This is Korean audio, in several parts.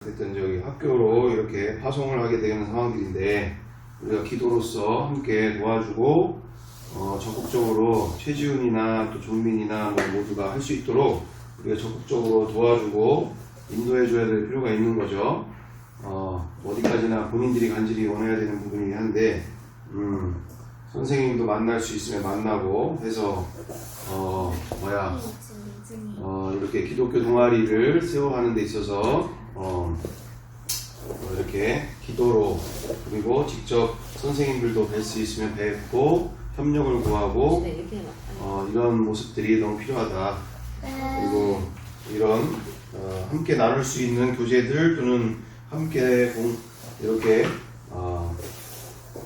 어쨌든 저기 학교로 이렇게 파송을 하게 되는 상황들인데 우리가 기도로서 함께 도와주고 적극적으로 최지훈이나 또 종민이나 모두가 할 수 있도록 우리가 적극적으로 도와주고 인도해줘야 될 필요가 있는 거죠. 어디까지나 본인들이 간절히 원해야 되는 부분이긴 한데 선생님도 만날 수 있으면 만나고 해서 이렇게 기독교 동아리를 세워가는 데 있어서 이렇게 기도로 그리고 직접 선생님들도 뵐 수 있으면 뵙고 협력을 구하고 이런 모습들이 너무 필요하다. 그리고 이런 함께 나눌 수 있는 교제들 또는 함께 이렇게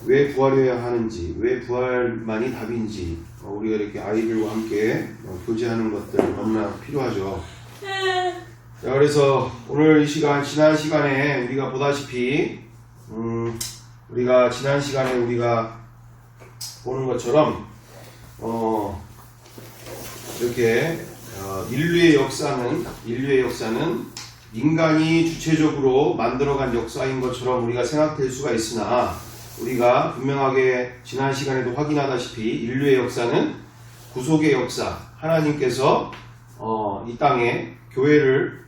왜 부활해야 하는지, 왜 부활만이 답인지 우리가 이렇게 아이들과 함께 교제하는 것들 너무나 필요하죠. 자, 그래서 오늘 이 시간, 지난 시간에 우리가 보다시피 우리가 지난 시간에 우리가 보는 것처럼 이렇게 인류의 역사는 인간이 주체적으로 만들어간 역사인 것처럼 우리가 생각될 수가 있으나 우리가 분명하게 지난 시간에도 확인하다시피 인류의 역사는 구속의 역사, 하나님께서 이 땅에 교회를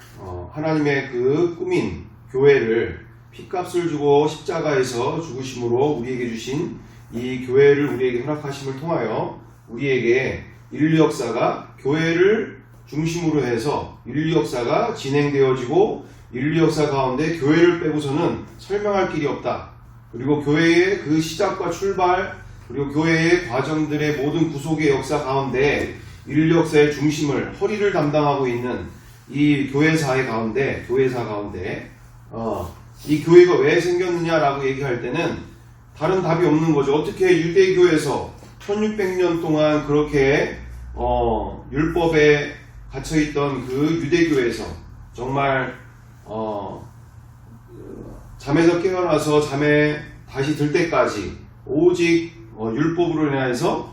하나님의 그 꿈인 교회를 핏값을 주고 십자가에서 죽으심으로 우리에게 주신 이 교회를 우리에게 허락하심을 통하여 우리에게 인류 역사가 교회를 중심으로 해서 인류 역사가 진행되어지고 인류 역사 가운데 교회를 빼고서는 설명할 길이 없다. 그리고 교회의 그 시작과 출발 그리고 교회의 과정들의 모든 구속의 역사 가운데 인류 역사의 중심을 허리를 담당하고 있는 이 교회사 가운데 이 교회가 왜 생겼느냐라고 얘기할 때는 다른 답이 없는 거죠. 어떻게 유대교에서 1600년 동안 그렇게 율법에 갇혀있던 그 유대교에서 정말 잠에서 깨어나서 잠에 다시 들 때까지 오직 율법으로 인해서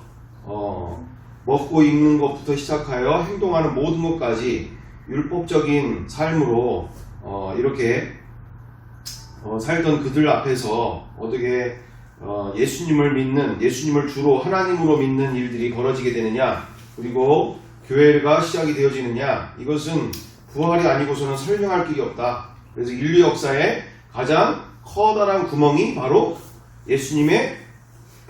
먹고 입는 것부터 시작하여 행동하는 모든 것까지 율법적인 삶으로 이렇게 살던 그들 앞에서 어떻게 예수님을 주로 하나님으로 믿는 일들이 벌어지게 되느냐, 그리고 교회가 시작이 되어지느냐, 이것은 부활이 아니고서는 설명할 길이 없다. 그래서 인류 역사의 가장 커다란 구멍이 바로 예수님의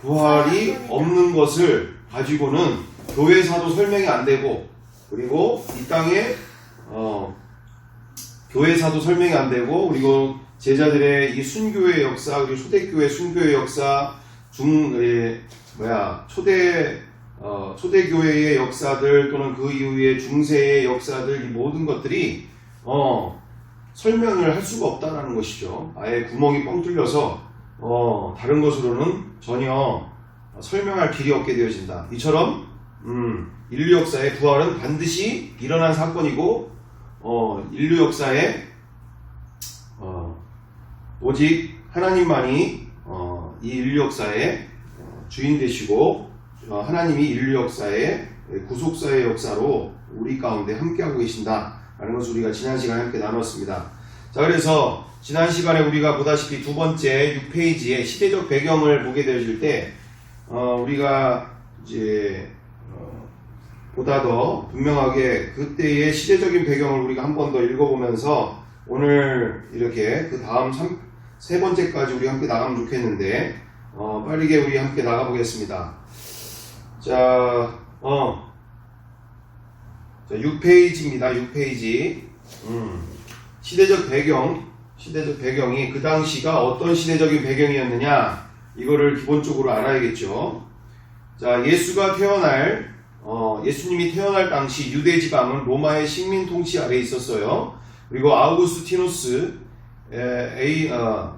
부활이 없는 것을 가지고는 교회사도 설명이 안 되고, 그리고 이 땅에 교회사도 설명이 안 되고, 그리고 제자들의 이 순교의 역사, 그리고 초대교회 순교의 역사, 초대교회의 역사들 또는 그 이후의 중세의 역사들, 이 모든 것들이 설명을 할 수가 없다라는 것이죠. 아예 구멍이 뻥 뚫려서 다른 것으로는 전혀 설명할 길이 없게 되어진다. 이처럼 인류 역사의 부활은 반드시 일어난 사건이고 인류 역사에 오직 하나님만이 이 인류 역사의 주인 되시고 하나님이 인류 역사의 구속사의 역사로 우리 가운데 함께하고 계신다 라는 것을 우리가 지난 시간에 함께 나눴습니다. 자, 그래서 지난 시간에 우리가 보다시피 두 번째 6페이지에 시대적 배경을 보게 되어질 때 우리가 이제 보다 더 분명하게 그때의 시대적인 배경을 우리가 한 번 더 읽어보면서 오늘 이렇게 그 다음 세 번째까지 우리 함께 나가면 좋겠는데 빠르게 우리 함께 나가보겠습니다. 자, 6페이지입니다. 6페이지. 시대적 배경이 그 당시가 어떤 시대적인 배경이었느냐, 이거를 기본적으로 알아야겠죠. 자, 예수님이 태어날 당시 유대 지방은 로마의 식민 통치 아래에 있었어요. 그리고 아우구스티누스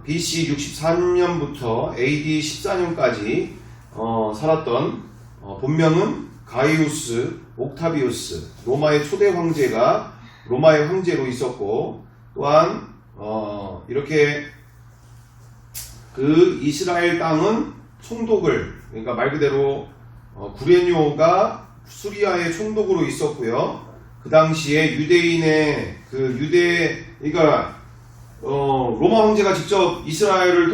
BC 63년부터 AD 14년까지 살았던 본명은 가이우스 옥타비우스, 로마의 초대 황제가 로마의 황제로 있었고, 또한 이렇게 그 이스라엘 땅은 총독을, 그러니까 말 그대로 구레뇨가 수리아의 총독으로 있었고요. 그 당시에 유대인의 그러니까 로마 황제가 직접 이스라엘을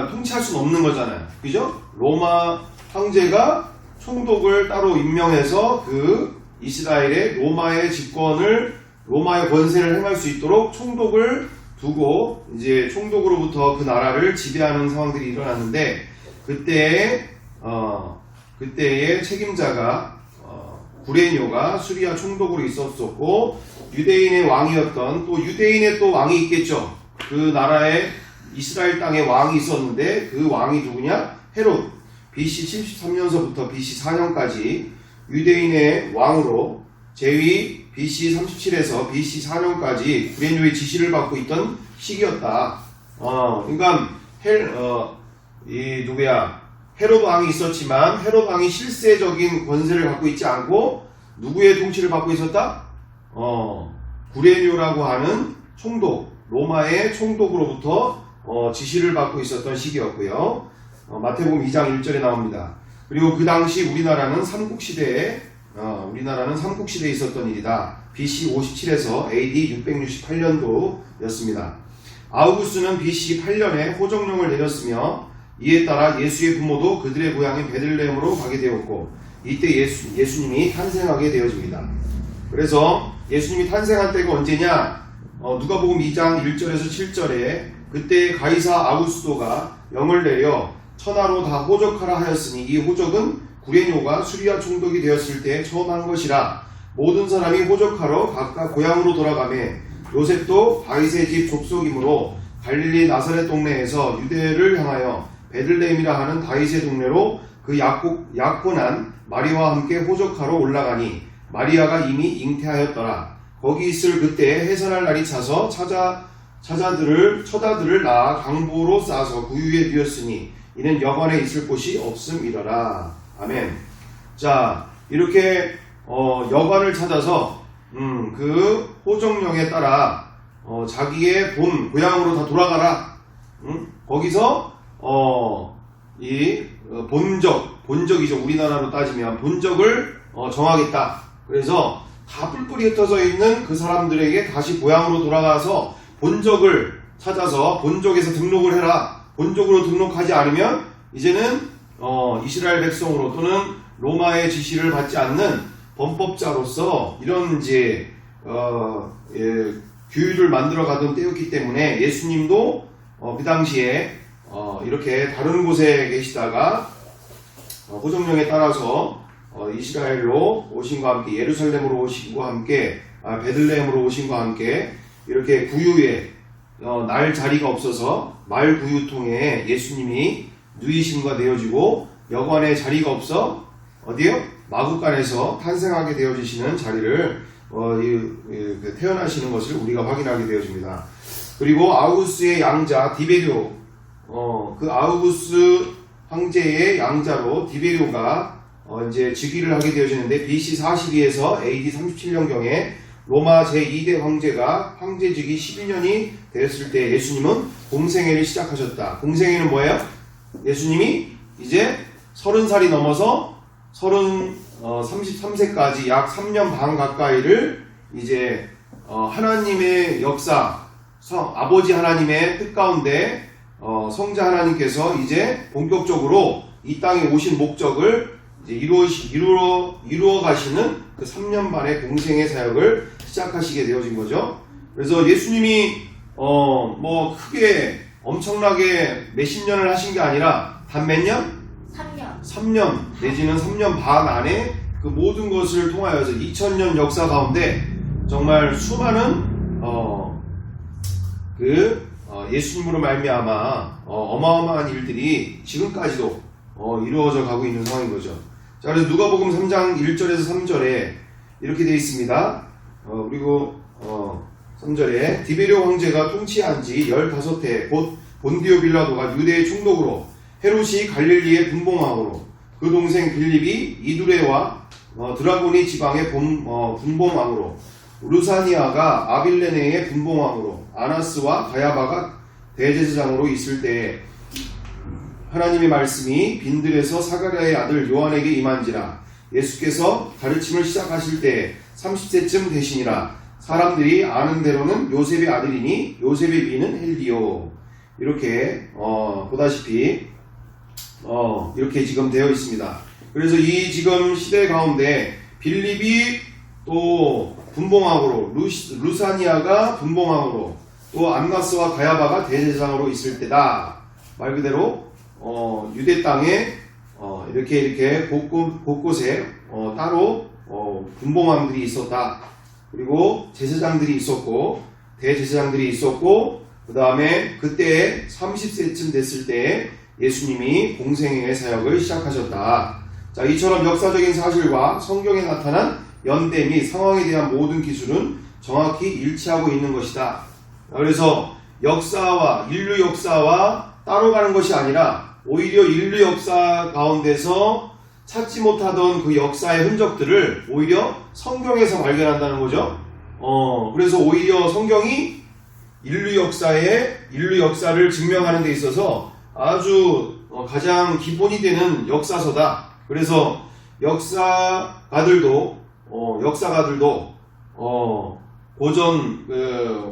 통치할 수는 없는 거잖아요. 그죠? 로마 황제가 총독을 따로 임명해서 그 이스라엘의 로마의 집권을, 로마의 권세를 행할 수 있도록 총독을 두고 이제 총독으로부터 그 나라를 지배하는 상황들이 일어났는데, 그때의 책임자가 구레뇨가 수리아 총독으로 있었었고, 유대인의 왕이었던, 또 유대인의 또 왕이 있겠죠. 그 나라에 이스라엘 땅에 왕이 있었는데 그 왕이 누구냐? 헤롯. BC 73년서부터 BC 4년까지 유대인의 왕으로 제위 BC 37에서 BC 4년까지 구레뇨의 지시를 받고 있던 시기였다. 그러니까 헤롯 왕이 있었지만 헤롯 왕이 실세적인 권세를 갖고 있지 않고 누구의 통치를 받고 있었다? 구레뇨라고 하는 총독, 로마의 총독으로부터 지시를 받고 있었던 시기였고요. 마태복음 2장 1절에 나옵니다. 그리고 그 당시 우리나라는 삼국시대에 있었던 일이다. BC 57에서 AD 668년도였습니다. 아우구스는 BC 8년에 호정령을 내렸으며 이에 따라 예수의 부모도 그들의 고향인 베들레헴으로 가게 되었고, 이때 예수님이 탄생하게 되어집니다. 그래서 예수님이 탄생한 때가 언제냐? 누가복음 2장 1절에서 7절에 그때 가이사 아우구스도가 영을 내려 천하로 다 호적하라 하였으니 이 호적은 구레뇨가 수리아 총독이 되었을 때 처음 한 것이라. 모든 사람이 호적하러 각각 고향으로 돌아가매 요셉도 다윗의 집 족속이므로 갈릴리 나사렛 동네에서 유대를 향하여 베들레헴이라 하는 다윗의 동네로 그 약혼한 마리아와 함께 호적하러 올라가니 마리아가 이미 잉태하였더라. 거기 있을 그때 해산할 날이 차서 처자들을 낳아 강보로 싸서 구유에 누였으니 이는 여관에 있을 곳이 없음이러라. 아멘. 자, 이렇게 여관을 찾아서 그 호정령에 따라 자기의 본 고향으로 다 돌아가라. 거기서 이 본적이죠. 우리나라로 따지면 본적을 정하겠다. 그래서 다 뿔뿔이 흩어져 있는 그 사람들에게 다시 고향으로 돌아가서 본적을 찾아서 본적에서 등록을 해라. 본적으로 등록하지 않으면 이제는 이스라엘 백성으로 또는 로마의 지시를 받지 않는 범법자로서 이런 이제 규율을 만들어 가던 때였기 때문에 예수님도 그 당시에 이렇게 다른 곳에 계시다가 호정령에 따라서 이스라엘로 오신과 함께, 예루살렘으로 오신과 함께, 베들레헴으로 오신과 함께 이렇게 구유에 날 자리가 없어서 말 구유통에 예수님이 누이심과 되어지고 여관에 자리가 없어 어디요? 마구간에서 탄생하게 되어지시는 자리를 태어나시는 것을 우리가 확인하게 되어집니다. 그리고 아우구스의 양자 디베리오, 그 아우구스 황제의 양자로 디베리오가 이제 즉위를 하게 되어지는데 BC 42에서 AD 37년경에 로마 제2대 황제가 황제직이 11년이 되었을 때 예수님은 공생애를 시작하셨다. 공생애는 뭐예요? 예수님이 이제 30살이 넘어서 33세까지 약 3년 반 가까이를 이제 하나님의 역사, 아버지 하나님의 뜻 가운데 성자 하나님께서 이제 본격적으로 이 땅에 오신 목적을 이제 이루어 가시는 그 3년 반의 공생의 사역을 시작하시게 되어진 거죠. 그래서 예수님이 뭐 크게 엄청나게 몇십 년을 하신 게 아니라 단 몇 년? 3년 내지는 3년 반 안에 그 모든 것을 통하여서 2000년 역사 가운데 정말 수많은 예수님으로 말미암아 어마어마한 일들이 지금까지도 이루어져 가고 있는 상황인 거죠. 자, 그래서 누가복음 3장 1절에서 3절에 이렇게 되어 있습니다. 그리고 3절에 디베리오 황제가 통치한 지 15해 곧 본디오 빌라도가 유대의 총독으로 헤롯이 갈릴리의 분봉왕으로 그 동생 빌립이 이두레와 드라고니 지방의 분봉왕으로 루사니아가 아빌레네의 분봉왕으로 아나스와 가야바가 대제사장으로 있을 때에 하나님의 말씀이 빈들에서 사가랴의 아들 요한에게 임한지라. 예수께서 가르침을 시작하실 때에 30세쯤 되시니라. 사람들이 아는 대로는 요셉의 아들이니 요셉의 미는 헬디오. 이렇게 보다시피 이렇게 지금 되어 있습니다. 그래서 이 지금 시대 가운데 빌립이 또 분봉왕으로, 루사니아가 분봉왕으로, 또 안나스와 가야바가 대제사장으로 있을 때다. 말 그대로 유대 땅에 이렇게 곳곳에 따로 분봉왕들이 있었다. 그리고 제사장들이 있었고 대제사장들이 있었고, 그 다음에 그때 30세쯤 됐을 때 예수님이 공생애의 사역을 시작하셨다. 자, 이처럼 역사적인 사실과 성경에 나타난 연대 및 상황에 대한 모든 기술은 정확히 일치하고 있는 것이다. 그래서 인류 역사와 따로 가는 것이 아니라 오히려 인류 역사 가운데서 찾지 못하던 그 역사의 흔적들을 오히려 성경에서 발견한다는 거죠. 그래서 오히려 성경이 인류 역사를 증명하는 데 있어서 아주 가장 기본이 되는 역사서다. 그래서 역사가들도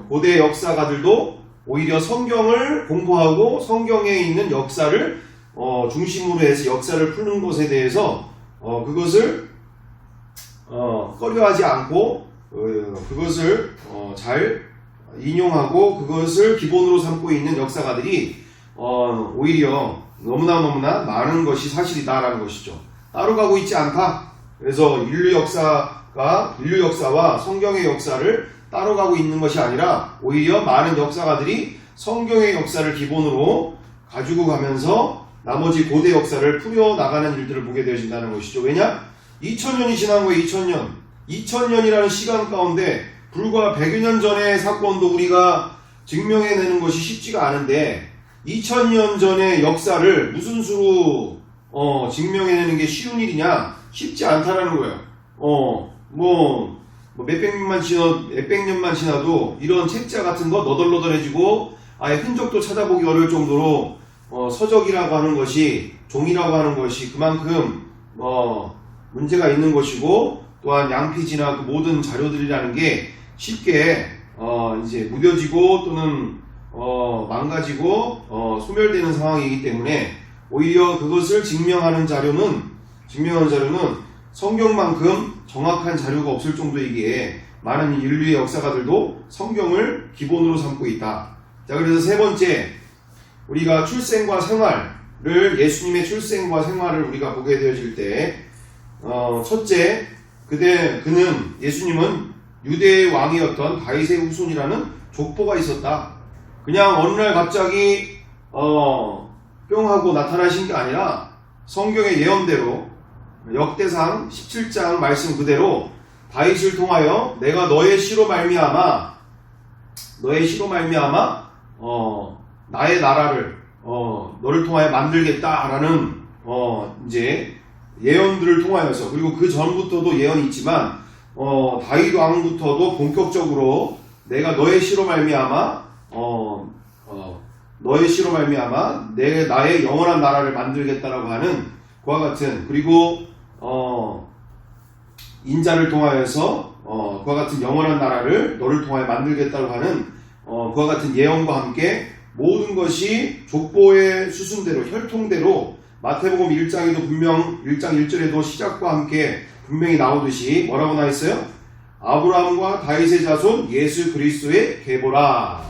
고대 역사가들도 오히려 성경을 공부하고 성경에 있는 역사를 중심으로 해서 역사를 푸는 것에 대해서 그것을 꺼려하지 않고 그것을 잘 인용하고 그것을 기본으로 삼고 있는 역사가들이 오히려 너무나 많은 것이 사실이다라는 것이죠. 따로 가고 있지 않다. 그래서 인류 역사와 성경의 역사를 따로 가고 있는 것이 아니라 오히려 많은 역사가들이 성경의 역사를 기본으로 가지고 가면서 나머지 고대 역사를 풀어나가는 일들을 보게 되어진다는 것이죠. 왜냐? 2000년이 지난 거예요. 2000년. 2000년이라는 시간 가운데 불과 100여 년 전의 사건도 우리가 증명해내는 것이 쉽지가 않은데 2000년 전의 역사를 무슨 수로 증명해내는 게 쉬운 일이냐? 쉽지 않다라는 거예요. 몇백 년만 지나도 이런 책자 같은 거 너덜너덜해지고 아예 흔적도 찾아보기 어려울 정도로 서적이라고 하는 것이, 종이라고 하는 것이 그만큼 문제가 있는 것이고, 또한 양피지나 그 모든 자료들이라는 게 쉽게 이제 무뎌지고 또는 망가지고 소멸되는 상황이기 때문에 오히려 그것을 증명하는 자료는 성경만큼 정확한 자료가 없을 정도이기에 많은 인류의 역사가들도 성경을 기본으로 삼고 있다. 자, 그래서 세 번째, 우리가 출생과 생활을, 예수님의 출생과 생활을 우리가 보게 되어질 때, 첫째, 예수님은 유대의 왕이었던 다윗의 후손이라는 족보가 있었다. 그냥 어느 날 갑자기 뿅 하고 나타나신 게 아니라 성경의 예언대로 역대상 17장 말씀 그대로 다윗을 통하여 내가 너의 씨로 말미암아 나의 나라를 너를 통하여 만들겠다라는 이제 예언들을 통하여서, 그리고 그 전부터도 예언이 있지만 다윗 왕부터도 본격적으로 내가 너의 씨로 말미암아 나의 영원한 나라를 만들겠다라고 하는 그와 같은, 그리고 인자를 통하여서 그와 같은 영원한 나라를 너를 통하여 만들겠다고 하는 그와 같은 예언과 함께 모든 것이 족보의 수순대로, 혈통대로 마태복음 1장에도 분명 1장 1절에도 시작과 함께 분명히 나오듯이 뭐라고 나와 있어요? 아브라함과 다윗의 자손 예수 그리스도의 계보라.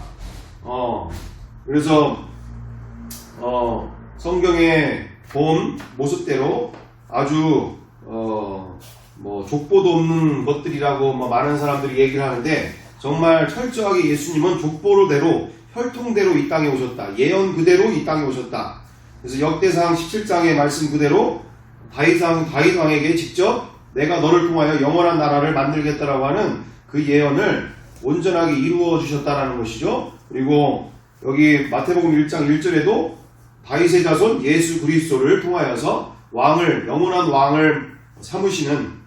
그래서 성경에 본 모습대로 아주 족보도 없는 것들이라고 많은 사람들이 얘기를 하는데, 정말 철저하게 예수님은 족보로대로, 혈통대로 이 땅에 오셨다. 예언 그대로 이 땅에 오셨다. 그래서 역대상 17장의 말씀 그대로 다윗 왕에게 직접 내가 너를 통하여 영원한 나라를 만들겠다라고 하는 그 예언을 온전하게 이루어 주셨다라는 것이죠. 그리고 여기 마태복음 1장 1절에도 다윗의 자손 예수 그리스도를 통하여서 영원한 왕을 삼으시는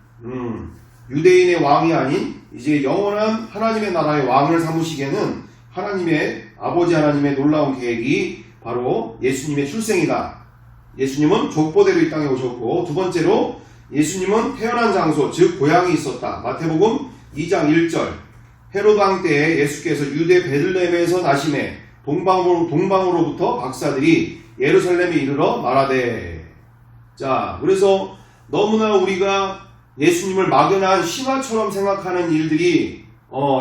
유대인의 왕이 아닌 이제 영원한 하나님의 나라의 왕을 삼으시기에는 아버지 하나님의 놀라운 계획이 바로 예수님의 출생이다. 예수님은 족보대로 이 땅에 오셨고, 두 번째로 예수님은 태어난 장소, 즉 고향이 있었다. 마태복음 2장 1절. 헤롯 왕 때에 예수께서 유대 베들레헴에서 나심에 동방으로부터 박사들이 예루살렘에 이르러 말하되. 자, 그래서 너무나 우리가 예수님을 막연한 신화처럼 생각하는 일들이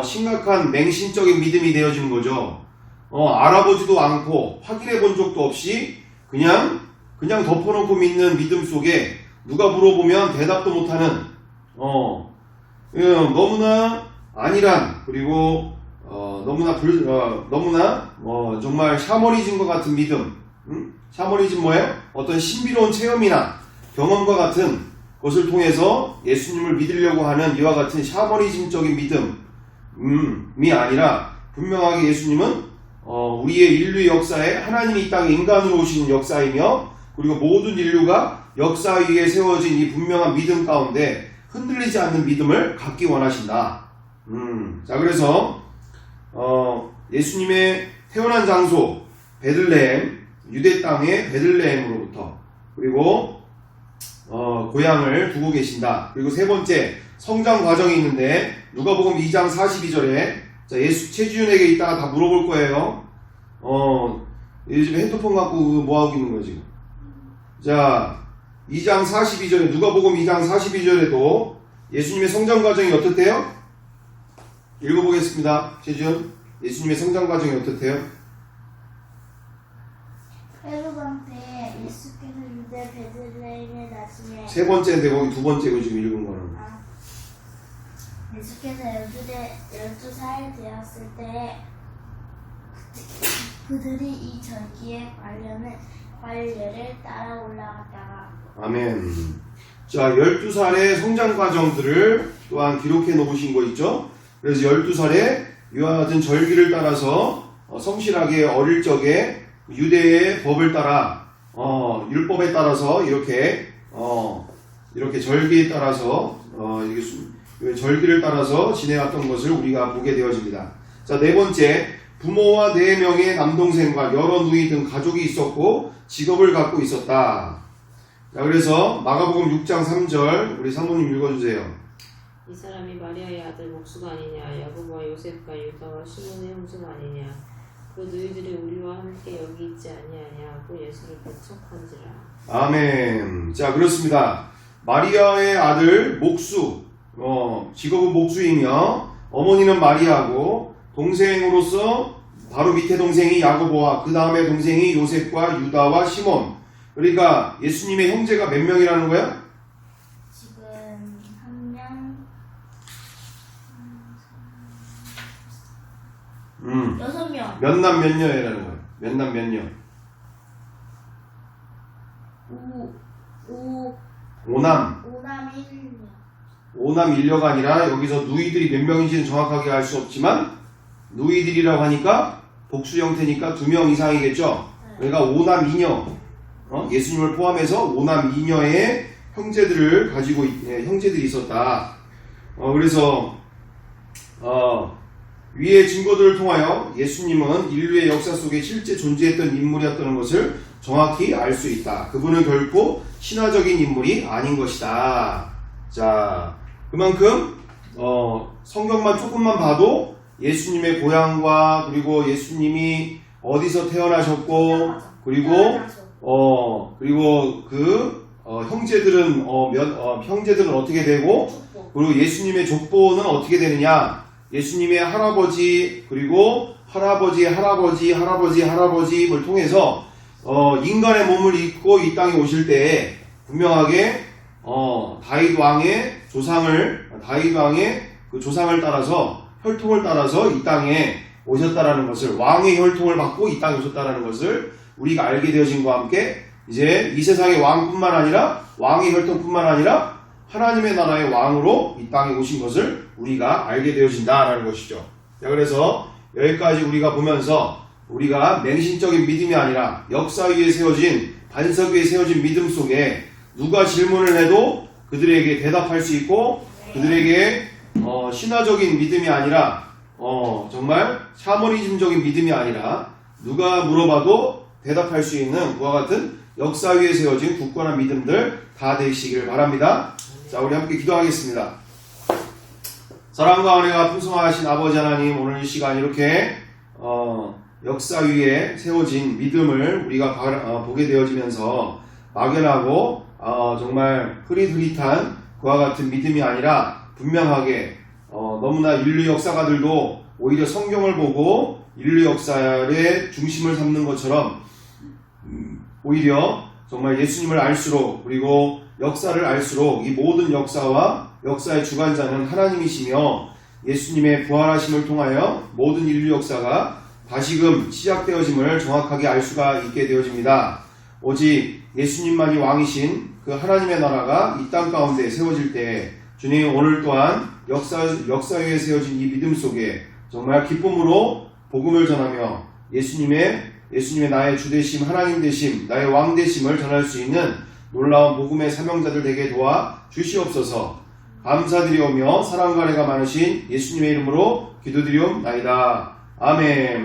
심각한 맹신적인 믿음이 되어지는 거죠. 알아보지도 않고 확인해 본 적도 없이 그냥 덮어놓고 믿는 믿음 속에 누가 물어보면 대답도 못하는 너무나 안일한, 그리고 너무나 정말 샤머니즘과 같은 믿음. 샤머니즘 뭐예요? 어떤 신비로운 체험이나 경험과 같은 것을 통해서 예수님을 믿으려고 하는 이와 같은 샤머니즘적인 믿음이 아니라, 분명하게 예수님은 우리의 인류 역사에 하나님이 이 땅에 인간으로 오신 역사이며, 그리고 모든 인류가 역사 위에 세워진 이 분명한 믿음 가운데 흔들리지 않는 믿음을 갖기 원하신다. 자, 그래서 예수님의 태어난 장소 베들레헴, 유대 땅의 베들레헴으로부터, 그리고 고향을 두고 계신다. 그리고 세 번째 성장 과정이 있는데, 누가복음 2장 42절에 자, 예수 최지윤에게 이따가 다 물어볼 거예요. 요즘 핸드폰 갖고 뭐 하고 있는 거야 지금? 자, 2장 42절에, 누가복음 2장 42절에도 예수님의 성장 과정이 어떻대요? 읽어보겠습니다. 최지윤, 예수님의 성장 과정이 어떻대요? 헤롯 왕 때에 예수께서 유대 베들레헴에 나심에. 세 번째인데 거기 두 번째고 지금 읽은 거는. 예수께서 12살 되었을 때 그들이 이 절기에 관례를 따라 올라갔다가. 아멘. 자, 12살의 성장 과정들을 또한 기록해 놓으신 거 있죠? 그래서 12살에 이와 같은 절기를 따라서 성실하게 어릴 적에 유대의 법을 따라 율법에 따라서 이렇게 절기에 따라서 절기를 따라서 지내왔던 것을 우리가 보게 되어집니다. 자, 네 번째, 부모와 4명의 남동생과 여러 누이 등 가족이 있었고 직업을 갖고 있었다. 자, 그래서 마가복음 6장 3절 우리 사모님 읽어주세요. 이 사람이 마리아의 아들 목수가 아니냐, 야고보와 요셉과 유다와 시몬의 형제가 아니냐, 그 너희들이 우리와 함께 여기 있지 아니하냐 하고 예수를 배척한지라. 아멘. 자, 그렇습니다. 마리아의 아들 목수, 직업은 목수이며 어머니는 마리아고, 동생으로서 바로 밑에 동생이 야고보와 그 다음에 동생이 요셉과 유다와 시몬. 그러니까 예수님의 형제가 몇 명이라는 거야? 지금 한 명, 6명. 몇 남 몇 녀라는 거야. 몇 남 몇 녀. 5남 1녀. 5남 1녀가 아니라 여기서 누이들이 몇 명인지는 정확하게 알 수 없지만 누이들이라고 하니까 복수 형태니까 2명 이상이겠죠. 그러니까 5남 2녀, 예수님을 포함해서 5남 2녀의 형제들을 가지고 형제들이 있었다. 그래서 위의 증거들을 통하여 예수님은 인류의 역사 속에 실제 존재했던 인물이었다는 것을 정확히 알 수 있다. 그분은 결코 신화적인 인물이 아닌 것이다. 자, 그만큼 성경만 조금만 봐도 예수님의 고향과, 그리고 예수님이 어디서 태어나셨고, 그리고 그 형제들은 형제들은 어떻게 되고, 그리고 예수님의 족보는 어떻게 되느냐, 예수님의 할아버지, 그리고 할아버지의 할아버지, 할아버지를 통해서 인간의 몸을 입고 이 땅에 오실 때에 분명하게 다윗 왕의 그 조상을 따라서, 혈통을 따라서 이 땅에 오셨다라는 것을, 왕의 혈통을 받고 이 땅에 오셨다라는 것을 우리가 알게 되어진 것과 함께, 이제 이 세상의 왕뿐만 아니라, 왕의 혈통뿐만 아니라 하나님의 나라의 왕으로 이 땅에 오신 것을 우리가 알게 되어진다라는 것이죠. 자, 그래서 여기까지 우리가 보면서 우리가 맹신적인 믿음이 아니라 역사 위에 세워진, 반석 위에 세워진 믿음 속에 누가 질문을 해도 그들에게 대답할 수 있고, 그들에게 신화적인 믿음이 아니라 정말 샤머니즘적인 믿음이 아니라 누가 물어봐도 대답할 수 있는 그와 같은 역사 위에 세워진 굳건한 믿음들 다 되시기를 바랍니다. 자, 우리 함께 기도하겠습니다. 사랑과 은혜가 풍성하신 아버지 하나님, 오늘 이 시간 이렇게 역사 위에 세워진 믿음을 우리가 보게 되어지면서 막연하고 정말 흐릿흐릿한 그와 같은 믿음이 아니라 분명하게 너무나 인류 역사가들도 오히려 성경을 보고 인류 역사의 중심을 삼는 것처럼 오히려 정말 예수님을 알수록, 그리고 역사를 알수록 이 모든 역사와 역사의 주관자는 하나님이시며 예수님의 부활하심을 통하여 모든 인류 역사가 다시금 시작되어짐을 정확하게 알 수가 있게 되어집니다. 오직 예수님만이 왕이신 그 하나님의 나라가 이 땅 가운데 세워질 때 주님, 오늘 또한 역사 위에 세워진 이 믿음 속에 정말 기쁨으로 복음을 전하며 예수님의 나의 주되심, 하나님 되심, 나의 왕 되심을 전할 수 있는 놀라운 복음의 사명자들 되게 도와 주시옵소서. 감사드리오며 사랑과 은혜가 많으신 예수님의 이름으로 기도드리옵나이다. 아멘.